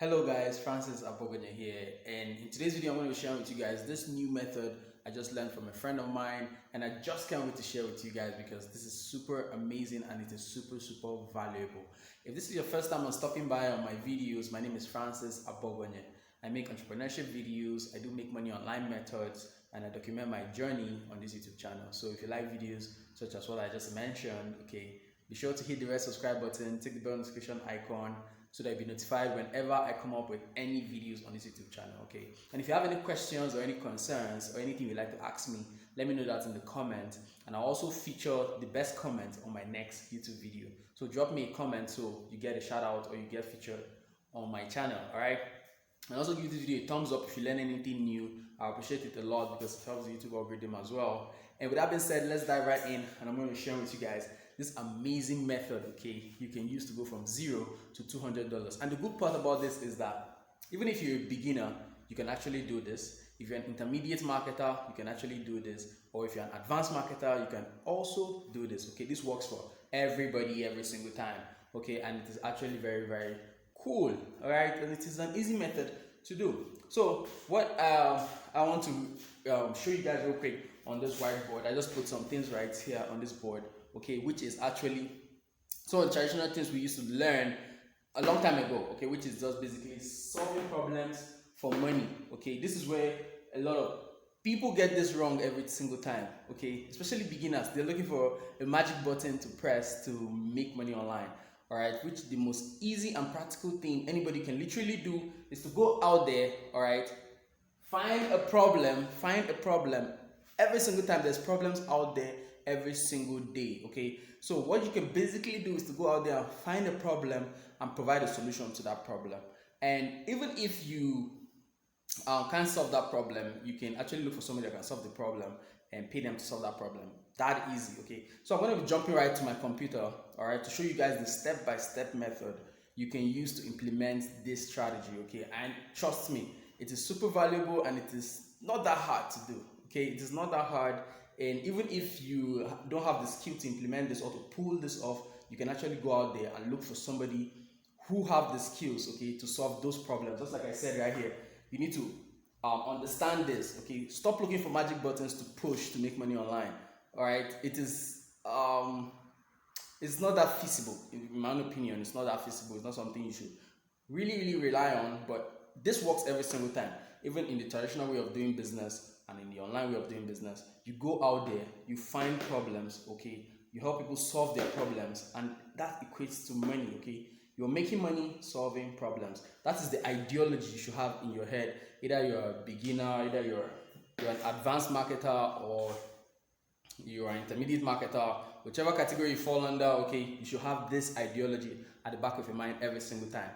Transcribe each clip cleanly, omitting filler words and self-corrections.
Hello guys, Francis Abogonya here, and in today's video I'm going to be sharing with you guys this new method I just learned from a friend of mine, and I just can't wait to share with you guys because this is super amazing and it is super valuable. If this is your first time on stopping by on my videos, my name is Francis Abogonya. I make entrepreneurship videos, I do make money online methods, and I document my journey on this YouTube channel. So if you like videos such as what I just mentioned, be sure to hit the red subscribe button, tick the bell notification icon, so that you'll be notified whenever I come up with any videos on this YouTube channel, And if you have any questions or any concerns or anything you'd like to ask me, let me know that in the comments, and I'll also feature the best comment on my next YouTube video. So drop me a comment so you get a shout out or you get featured on my channel, alright? And also give this video a thumbs up if you learn anything new. I appreciate it a lot because it helps the YouTube algorithm as well. And with that being said, let's dive right in, and I'm going to share with you guys this amazing method, you can use to go from $0 to $200. And the good part about this is that even if you're a beginner, you can actually do this. If you're an intermediate marketer, you can actually do this. Or if you're an advanced marketer, you can also do this. This works for everybody every single time. And it is actually very cool. All right, and it is an easy method to do. So what I want to show you guys real quick on this whiteboard, I just put some things right here on this board, which is actually some of the traditional things we used to learn a long time ago, which is just basically solving problems for money. This is where a lot of people get this wrong every single time, especially beginners. They're looking for a magic button to press to make money online. All right, which the most easy and practical thing anybody can literally do is to go out there, find a problem every single time. There's problems out there every single day. So what you can basically do is to go out there and find a problem and provide a solution to that problem. And even if you can't solve that problem, you can actually look for somebody that can solve the problem and pay them to solve that problem. That easy. So I'm going to be jumping right to my computer, to show you guys the step-by-step method you can use to implement this strategy. And trust me, it is super valuable and it is not that hard to do. It is not that hard. And even if you don't have the skill to implement this or to pull this off, you can actually go out there and look for somebody who have the skills, to solve those problems. Just like I said right here, you need to understand this. Stop looking for magic buttons to push to make money online. It is it's not that feasible. In my own opinion, it's not that feasible. It's not something you should really rely on. But this works every single time, even in the traditional way of doing business and in the online way of doing business. You go out there, you find problems, you help people solve their problems, and that equates to money. You're making money solving problems. That is the ideology you should have in your head. Either you're a beginner, either you're an advanced marketer, or you're an intermediate marketer, whichever category you fall under, you should have this ideology at the back of your mind every single time.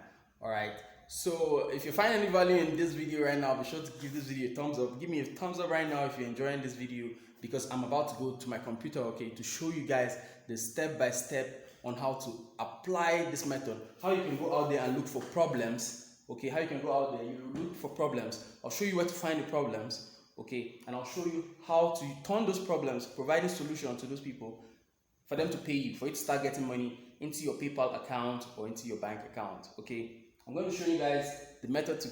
So if you find any value in this video right now, be sure to give this video a thumbs up. Give me a thumbs up right now if you're enjoying this video, because I'm about to go to my computer, to show you guys the step-by-step on how to apply this method. How you can go out there and look for problems, how you can go out there, you look for problems. I'll show you where to find the problems, and I'll show you how to turn those problems, provide a solution to those people for them to pay you, for you to start getting money into your PayPal account or into your bank account. I'm going to show you guys the method to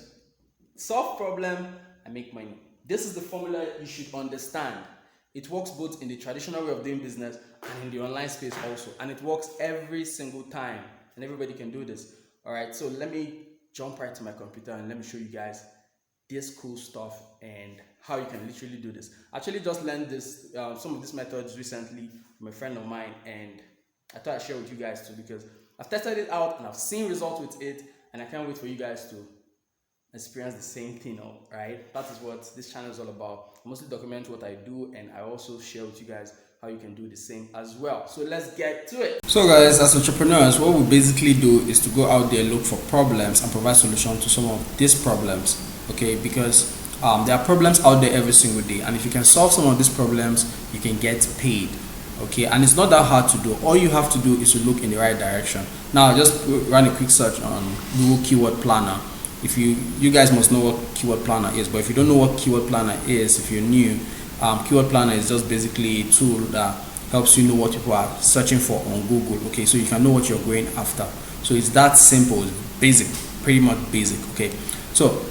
solve problem and make money. This is the formula you should understand. It works both in the traditional way of doing business and in the online space also, and it works every single time, and everybody can do this. So let me jump right to my computer and let me show you guys this cool stuff and how you can literally do this. I actually just learned this some of these methods recently from a friend of mine, and I thought I'd share with you guys too, because I've tested it out and I've seen results with it, and I can't wait for you guys to experience the same thing. That is what this channel is all about. I mostly document what I do, and I also share with you guys how you can do the same as well. So let's get to it. So guys, as entrepreneurs, what we basically do is to go out there, look for problems and provide solutions to some of these problems, because there are problems out there every single day, and if you can solve some of these problems, you can get paid. And it's not that hard to do. All you have to do is to look in the right direction. Now just run a quick search on Google Keyword Planner. If you guys must know what Keyword Planner is, but if you don't know what Keyword Planner is, if you're new, Keyword Planner is just basically a tool that helps you know what people are searching for on Google, so you can know what you're going after. So it's that simple, it's basic. pretty much basic. Okay, so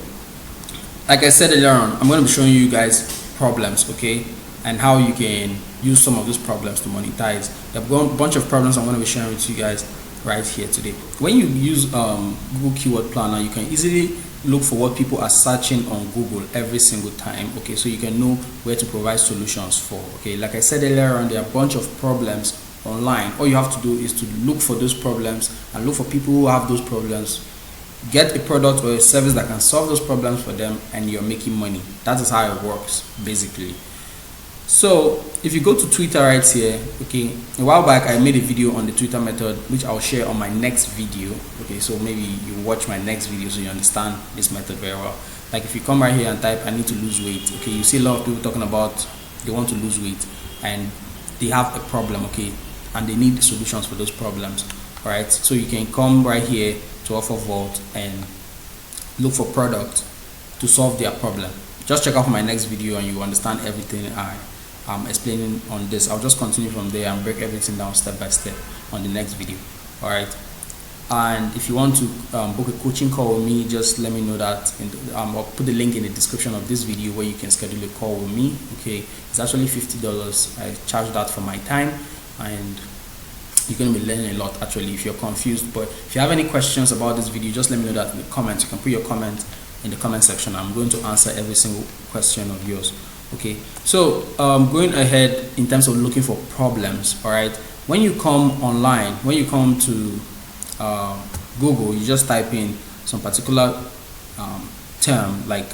like I said earlier on, I'm going to be showing you guys problems, okay, and how you can use some of those problems to monetize. I've got a bunch of problems I'm going to be sharing with you guys right here today. When you use Google Keyword Planner, you can easily look for what people are searching on Google every single time, okay, so you can know where to provide solutions for. Okay, like I said earlier on, there are a bunch of problems online. All you have to do is to look for those problems and look for people who have those problems, get a product or a service that can solve those problems for them, and you're making money. That is how it works basically. So if you go to Twitter right here, okay, a while back I made a video on the Twitter method, which I'll share on my next video. Okay, so maybe you watch my next video so you understand this method very well. Like if you come right here and type I need to lose weight, okay, you see a lot of people talking about they want to lose weight and they have a problem, okay, and they need solutions for those problems. All right, so you can come right here to Offer Vault and look for product to solve their problem. Just check out my next video and you understand everything I'm explaining on this. I'll just continue from there and break everything down step by step on the next video. All right, and if you want to book a coaching call with me, just let me know that I'll put the link in the description of this video where you can schedule a call with me. Okay, it's actually $50. I charge that for my time, and you're going to be learning a lot actually if you're confused. But if you have any questions about this video, just let me know that in the comments. You can put your comment in the comment section. I'm going to answer every single question of yours. Okay, so going ahead in terms of looking for problems. All right, when you come online, when you come to Google, you just type in some particular term like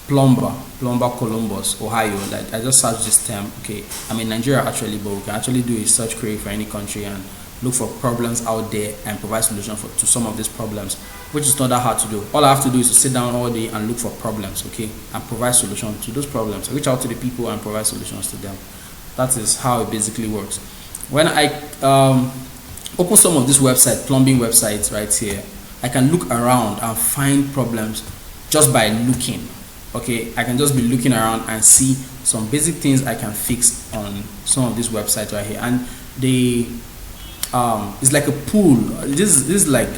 plumber Columbus, Ohio. Like I just searched this term. Okay, I'm in Nigeria actually, but we can actually do a search query for any country and look for problems out there and provide solutions to some of these problems, which is not that hard to do. All I have to do is to sit down all day and look for problems, okay, and provide solutions to those problems. Reach out to the people and provide solutions to them. That is how it basically works. When I open some of these websites, plumbing websites right here, I can look around and find problems just by looking. Okay, I can just be looking around and see some basic things I can fix on some of these websites right here, and they it's like a pool. This is like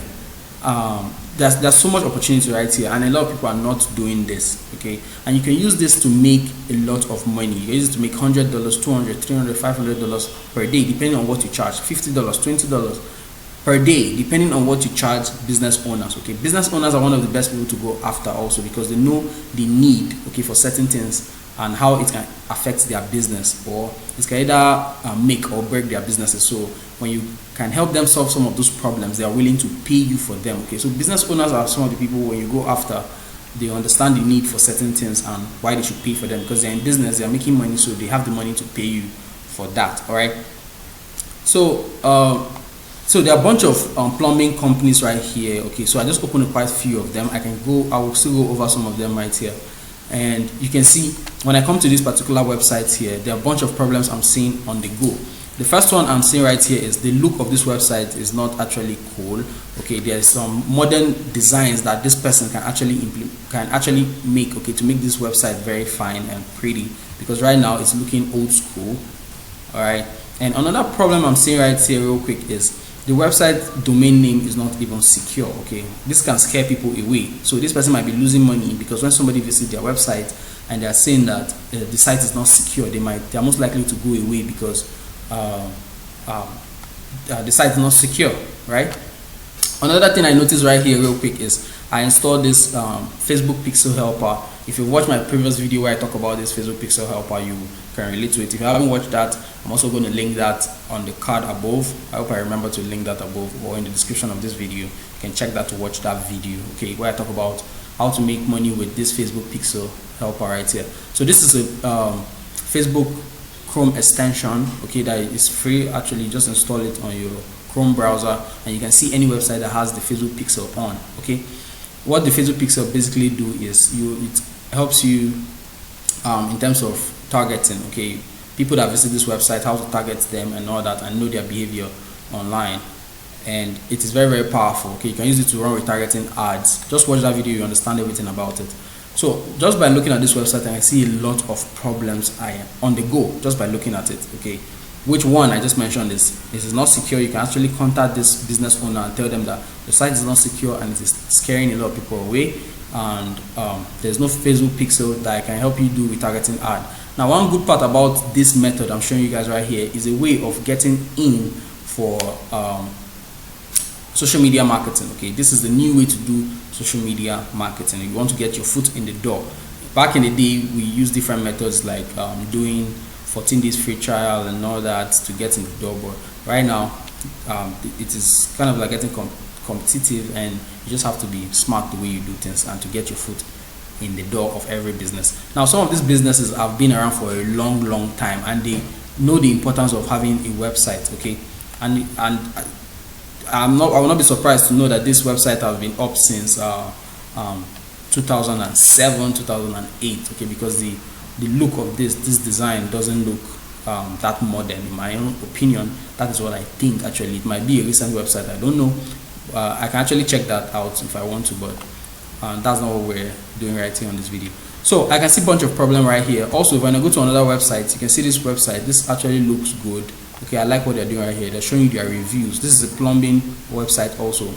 there's so much opportunity right here, and a lot of people are not doing this. Okay, and you can use this to make a lot of money. You can use it to make $100, $200, $300, $500 per day, depending on what you charge. $50, $20 per day, depending on what you charge business owners. Okay, business owners are one of the best people to go after also, because they know the need, okay, for certain things and how it can affect their business, or it can either make or break their businesses. So when you can help them solve some of those problems, they are willing to pay you for them. Okay, so business owners are some of the people when you go after, they understand the need for certain things and why they should pay for them, because they're in business, they're making money, so they have the money to pay you for that. All right, so so there are a bunch of plumbing companies right here. Okay, so I just opened quite a few of them. I will still go over some of them right here, and you can see when I come to this particular website here, there are a bunch of problems I'm seeing on the go. The first one I'm seeing right here is the look of this website is not actually cool. Okay, there's some modern designs that this person can actually make, okay, to make this website very fine and pretty, because right now it's looking old school. All right, and another problem I'm seeing right here real quick is the website domain name is not even secure. Okay, this can scare people away. So this person might be losing money because when somebody visits their website and they are saying that the site is not secure, they are most likely to go away because the site is not secure, right? Another thing I noticed right here real quick is I installed this Facebook Pixel Helper. If you watch my previous video where I talk about this Facebook Pixel Helper, you can relate to it. If you haven't watched that, I'm also going to link that on the card above. I hope I remember to link that above, or in the description of this video. You can check that to watch that video, okay, where I talk about how to make money with this Facebook Pixel Helper right here. So this is a Facebook Chrome extension, okay, that is free. Actually, just install it on your Chrome browser and you can see any website that has the Facebook Pixel on. Okay, what the Facebook Pixel basically do is it helps you in terms of targeting, okay, people that visit this website, how to target them and all that, and know their behavior online. And it is very, very powerful. Okay, you can use it to run retargeting ads. Just watch that video, you understand everything about it. So just by looking at this website, I see a lot of problems on the go just by looking at it. Okay, which one I just mentioned is not secure. You can actually contact this business owner and tell them that the site is not secure and it is scaring a lot of people away, and there's no Facebook pixel that I can help you do with targeting ad. Now, one good part about this method I'm showing you guys right here is a way of getting in for social media marketing. Okay, this is the new way to do social media marketing. You want to get your foot in the door. Back in the day, we used different methods like doing 14 days free trial and all that to get in the door, but right now it is kind of like getting competitive, and you just have to be smart the way you do things and to get your foot in the door of every business. Now, some of these businesses have been around for a long time, and they know the importance of having a website. Okay, and I will not be surprised to know that this website has been up since 2007, 2008. Okay, because the look of this design doesn't look that modern. In my own opinion, that is what I think. Actually, it might be a recent website, I don't know. I can actually check that out if I want to, but that's not what we're doing right here on this video. So I can see a bunch of problem right here. Also, when I go to another website, you can see this website. This actually looks good. Okay, I like what they're doing right here. They're showing you their reviews. This is a plumbing website also.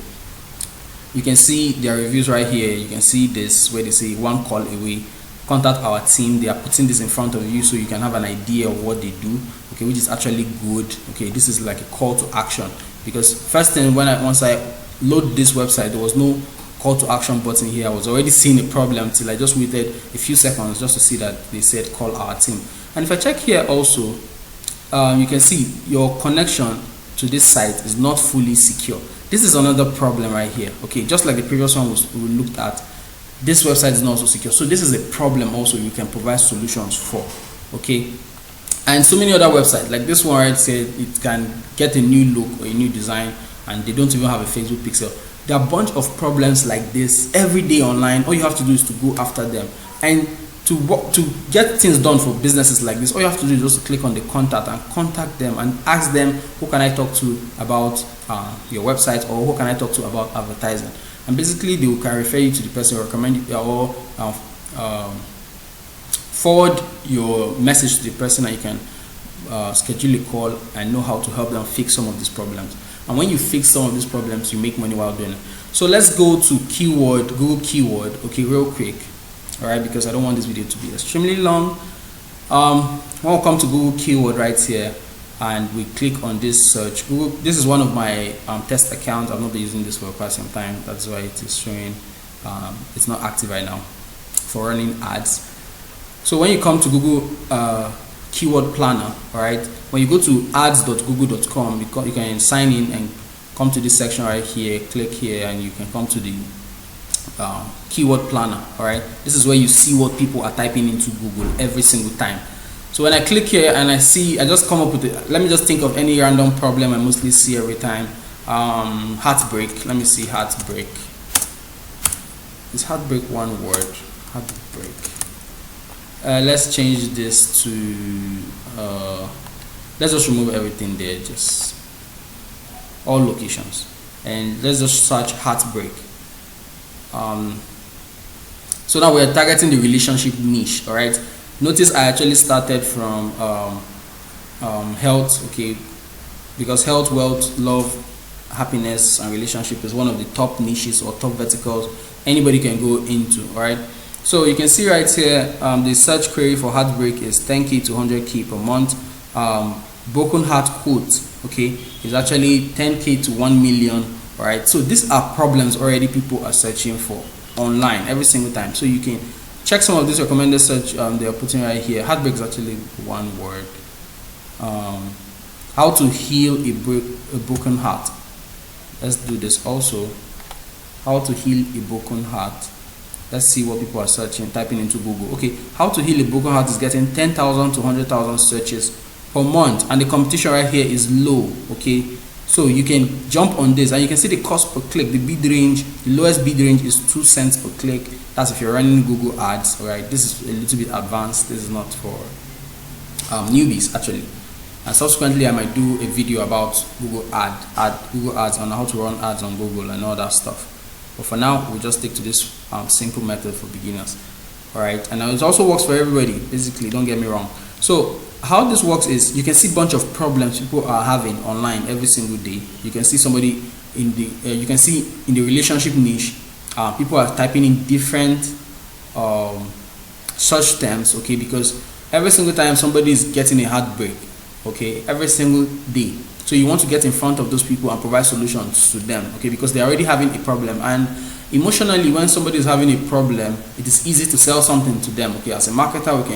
You can see their reviews right here. You can see this where they say 1 call away, contact our team. They are putting this in front of you so you can have an idea of what they do, okay, which is actually good. Okay, this is like a call to action, because first thing, once I load this website, there was no call to action button here. I was already seeing a problem till I just waited a few seconds just to see that they said call our team. And if I check here also, you can see your connection to this site is not fully secure. This is another problem right here. Okay, just like the previous one we looked at, this website is not also secure. So this is a problem also you can provide solutions for. Okay, and so many other websites like this one right said it can get a new look or a new design and they don't even have a Facebook pixel. There are a bunch of problems like this every day online. All you have to do is to go after them, and to get things done for businesses like this, all you have to do is just click on the contact and contact them and ask them, who can I talk to about your website, or who can I talk to about advertising? And basically they can refer you to the person, or recommend you, or forward your message to the person, and you can schedule a call and know how to help them fix some of these problems. And when you fix some of these problems, you make money while doing it. So let's go to keyword, Google keyword, okay, real quick. All right, because I don't want this video to be extremely long. When we come to Google keyword right here, and we click on this search, Google, this is one of my test accounts. I've not been using this for quite some time. That's why it is showing it's not active right now for running ads. So when you come to Google keyword planner, all right, when you go to ads.google.com, you can sign in and come to this section right here, click here, and you can come to the keyword planner. All right, this is where you see what people are typing into Google every single time. So when I click here and I just come up with it. Let me just think of any random problem I mostly see every time. Heartbreak. Let me see, heartbreak. Is heartbreak one word? Heartbreak. Let's change this to let's just remove everything there, just all locations, and let's just search heartbreak. So now we're targeting the relationship niche. All right, notice I actually started from health, okay, because health, wealth, love, happiness, and relationship is one of the top niches or top verticals anybody can go into. All right, so you can see right here, the search query for heartbreak is 10k to 100k per month. Broken heart quote, okay, is actually 10k to 1 million. All right, so these are problems already people are searching for online every single time. So you can check some of these recommended search they are putting right here. Heartbreak is actually one word. How to heal a broken heart. Let's do this also. How to heal a broken heart. Let's see what people are searching, typing into Google. Okay, how to heal a broken heart is getting 10,000 to 100,000 searches per month, and the competition right here is low. Okay, so you can jump on this and you can see the cost per click. The bid range, the lowest bid range is 2 cents per click. That's if you're running Google ads. All right, this is a little bit advanced. This is not for newbies actually. And subsequently I might do a video about Google ads on how to run ads on Google and all that stuff. But for now, we'll just stick to this simple method for beginners. All right, and it also works for everybody. Basically, don't get me wrong. So how this works is you can see a bunch of problems people are having online every single day. You can see somebody in the you can see in the relationship niche, people are typing in different search terms, okay, because every single time somebody is getting a heartbreak, okay, every single day. So you want to get in front of those people and provide solutions to them, okay, because they're already having a problem. And emotionally, when somebody is having a problem, it is easy to sell something to them, okay. As a marketer, we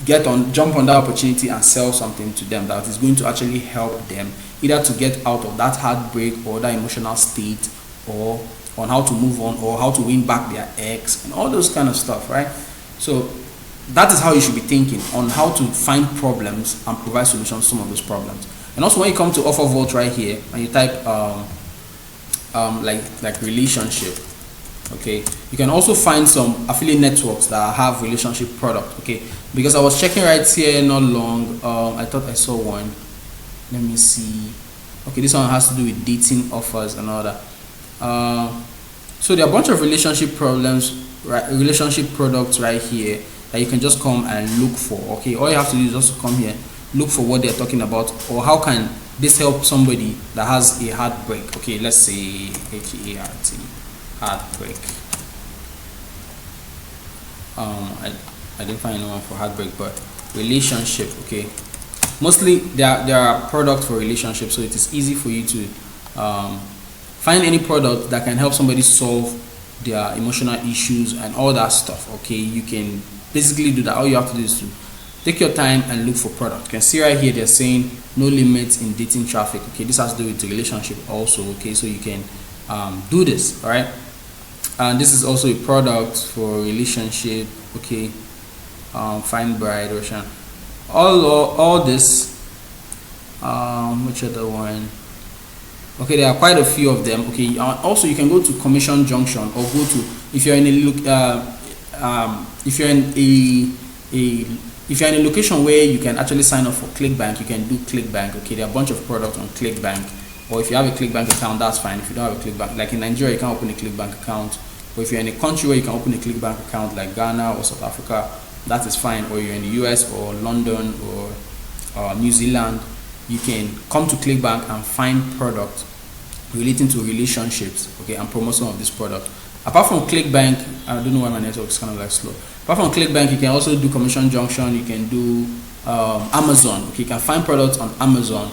can jump on that opportunity and sell something to them that is going to actually help them either to get out of that heartbreak or that emotional state, or on how to move on, or how to win back their ex, and all those kind of stuff, right? So that is how you should be thinking, on how to find problems and provide solutions to some of those problems. And also when you come to offer vault right here and you type like relationship, okay, you can also find some affiliate networks that have relationship product, okay, because I was checking right here not long, I thought I saw one. Let me see. Okay, this one has to do with dating offers and all that. So there are a bunch of relationship problems, right, relationship products right here that you can just come and look for, okay. All you have to do is just to come here, look for what they're talking about, or how can this help somebody that has a heartbreak, okay. Let's say H-E-A-R-T, heartbreak. I didn't find anyone for heartbreak, but relationship, okay. Mostly there are products for relationships, so it is easy for you to find any product that can help somebody solve their emotional issues and all that stuff, okay. You can basically do that. All you have to do is to take your time and look for product. You can see right here they're saying no limits in dating traffic, okay. This has to do with the relationship also, okay. So you can do this, all right. And this is also a product for relationship, okay. Find bride, Ocean, all this. Which other one? Okay, there are quite a few of them, okay. Also you can go to commission junction, or go to, if you're in a location where you can actually sign up for ClickBank, you can do ClickBank, okay. There are a bunch of products on ClickBank, or if you have a ClickBank account, that's fine. If you don't have a ClickBank, like in Nigeria, you can open a ClickBank account, or if you're in a country where you can open a ClickBank account, like Ghana or South Africa, that is fine. Or you're in the US or London or New Zealand, you can come to ClickBank and find products relating to relationships, okay, and promote some of this product. Apart from ClickBank, I don't know why my network is kind of like slow. Apart from ClickBank, you can also do commission junction. You can do Amazon, okay. You can find products on Amazon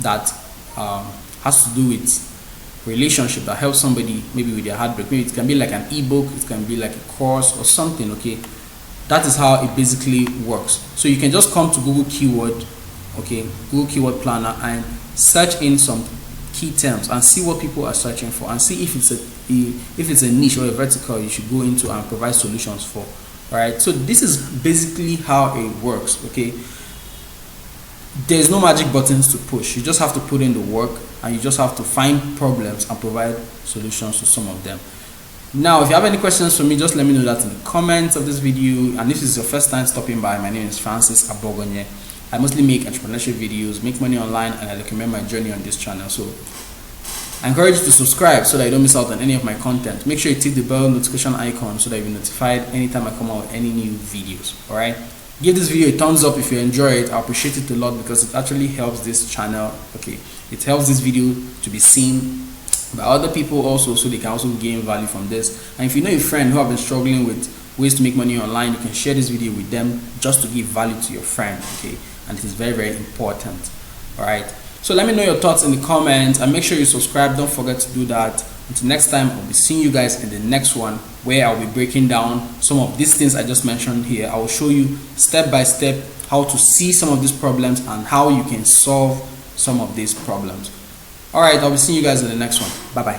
that has to do with relationship, that helps somebody maybe with their heartbreak. Maybe it can be like an ebook, it can be like a course or something, okay. That is how it basically works. So you can just come to Google Keyword, okay, Google Keyword Planner, and search in some key terms and see what people are searching for, and see if it's a niche or a vertical you should go into and provide solutions for. All right, so this is basically how it works, okay. There's no magic buttons to push. You just have to put in the work, and you just have to find problems and provide solutions to some of them. Now, if you have any questions for me, just let me know that in the comments of this video. And if this is your first time stopping by, my name is Francis Abogonye. I mostly make entrepreneurship videos, make money online, and I document my journey on this channel. So I encourage you to subscribe so that you don't miss out on any of my content. Make sure you tick the bell notification icon so that you'll be notified anytime I come out with any new videos. All right, give this video a thumbs up if you enjoy it. I appreciate it a lot, because it actually helps this channel, okay. It helps this video to be seen by other people also, so they can also gain value from this. And if you know a friend who have been struggling with ways to make money online, you can share this video with them just to give value to your friend, okay. And it is very, very important. All right, so let me know your thoughts in the comments, and make sure you subscribe. Don't forget to do that. Until next time, I'll be seeing you guys in the next one, where I'll be breaking down some of these things I just mentioned here. I will show you step by step how to see some of these problems and how you can solve some of these problems. All right, I'll be seeing you guys in the next one. Bye bye.